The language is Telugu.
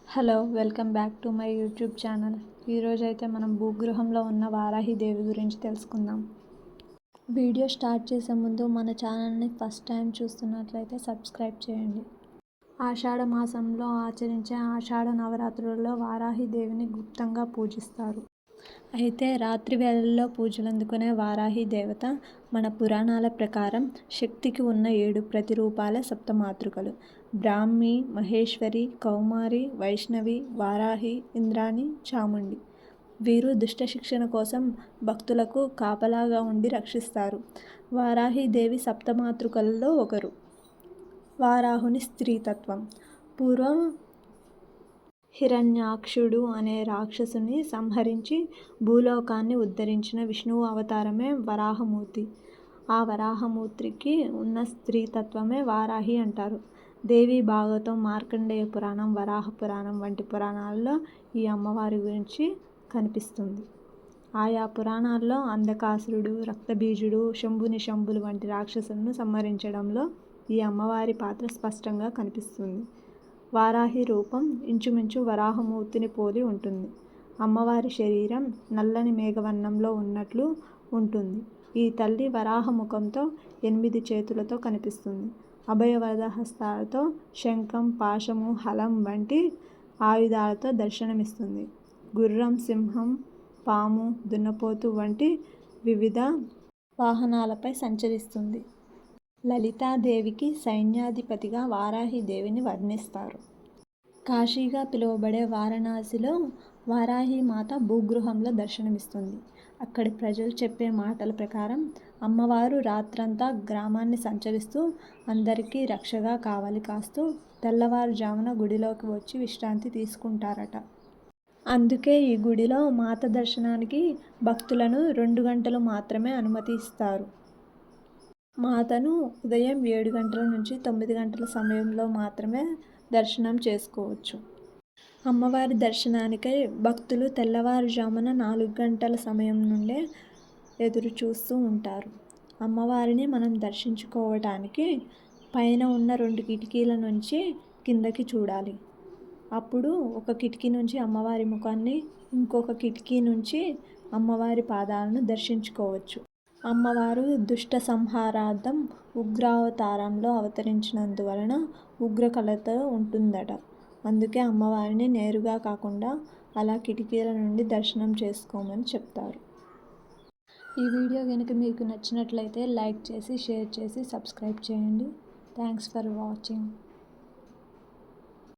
Hello welcome back to my YouTube channel. ఈరోజు అయితే మనం భూగృహంలో ఉన్న వారాహిదేవి గురించి తెలుసుకుందాం. వీడియో స్టార్ట్ చేసే ముందు మన ఛానల్ని ఫస్ట్ టైం చూస్తున్నట్లయితే సబ్స్క్రైబ్ చేయండి. ఆషాఢ మాసంలో ఆచరించే ఆషాఢ నవరాత్రులలో వారాహిదేవిని గుప్తంగా పూజిస్తారు. అయితే రాత్రి వేళల్లో పూజలు అందుకునే వారాహి దేవత మన పురాణాల ప్రకారం శక్తికి ఉన్న 7 ప్రతిరూపాల సప్తమాతృకలు: బ్రాహ్మి, మహేశ్వరి, కౌమారి, వైష్ణవి, వారాహి, ఇంద్రాణి, చాముండి. వీరు దుష్ట శిక్షణ కోసం భక్తులకు కాపలాగా ఉండి రక్షిస్తారు. వారాహిదేవి సప్తమాతృకలలో ఒకరు. వారాహుని స్త్రీతత్వం. పూర్వం హిరణ్యాక్షుడు అనే రాక్షసుని సంహరించి భూలోకాన్ని ఉద్ధరించిన విష్ణువు అవతారమే వరాహమూర్తి. ఆ వరాహమూర్తికి ఉన్న స్త్రీతత్వమే వారాహి అంటారు. దేవి భాగవతం, మార్కండేయ పురాణం, వరాహ పురాణం వంటి పురాణాల్లో ఈ అమ్మవారి గురించి కనిపిస్తుంది. ఆయా పురాణాల్లో అంధకాసురుడు, రక్తబీజుడు, శంభులు వంటి రాక్షసులను సంహరించడంలో ఈ అమ్మవారి పాత్ర స్పష్టంగా కనిపిస్తుంది. వారాహి రూపం ఇంచుమించు వరాహమూర్తిని పోలి ఉంటుంది. అమ్మవారి శరీరం నల్లని మేఘవర్ణంలో ఉన్నట్లు ఉంటుంది. ఈ తల్లి వరాహ ముఖంతో 8 చేతులతో కనిపిస్తుంది. అభయవరద హస్తాలతో శంఖం, పాశము, హలం వంటి ఆయుధాలతో దర్శనమిస్తుంది. గుర్రం, సింహం, పాము, దున్నపోతు వంటి వివిధ వాహనాలపై సంచరిస్తుంది. లలితాదేవికి సైన్యాధిపతిగా వారాహిదేవిని వర్ణిస్తారు. కాశీగా పిలువబడే వారణాసిలో వారాహిమాత భూగృహంలో దర్శనమిస్తుంది. అక్కడి ప్రజలు చెప్పే మాటల ప్రకారం అమ్మవారు రాత్రంతా గ్రామాన్ని సంచరిస్తూ అందరికీ రక్షగా కావలి కాస్తూ తెల్లవారుజామున గుడిలోకి వచ్చి విశ్రాంతి తీసుకుంటారట. అందుకే ఈ గుడిలో మాత దర్శనానికి భక్తులను 2 గంటలు మాత్రమే అనుమతిస్తారు. మాతను ఉదయం 7 గంటల నుంచి 9 గంటల సమయంలో మాత్రమే దర్శనం చేసుకోవచ్చు. అమ్మవారి దర్శనానికై భక్తులు తెల్లవారుజామున 4 గంటల సమయం నుండే ఎదురు చూస్తూ ఉంటారు. అమ్మవారిని మనం దర్శించుకోవటానికి పైన ఉన్న 2 కిటికీల నుంచి కిందకి చూడాలి. అప్పుడు ఒక కిటికీ నుంచి అమ్మవారి ముఖాన్ని, ఇంకొక కిటికీ నుంచి అమ్మవారి పాదాలను దర్శించుకోవచ్చు. అమ్మవారు దుష్ట సంహారార్థం ఉగ్రావతారంలో అవతరించినందువలన ఉగ్రకళతో ఉంటుందట. అందుకే అమ్మవారిని నేరుగా కాకుండా అలా కిటికీల నుండి దర్శనం చేసుకోమని చెప్తారు. ఈ వీడియో కనుక మీకు నచ్చినట్లయితే లైక్ చేసి, షేర్ చేసి, సబ్స్క్రైబ్ చేయండి. Thanks for watching.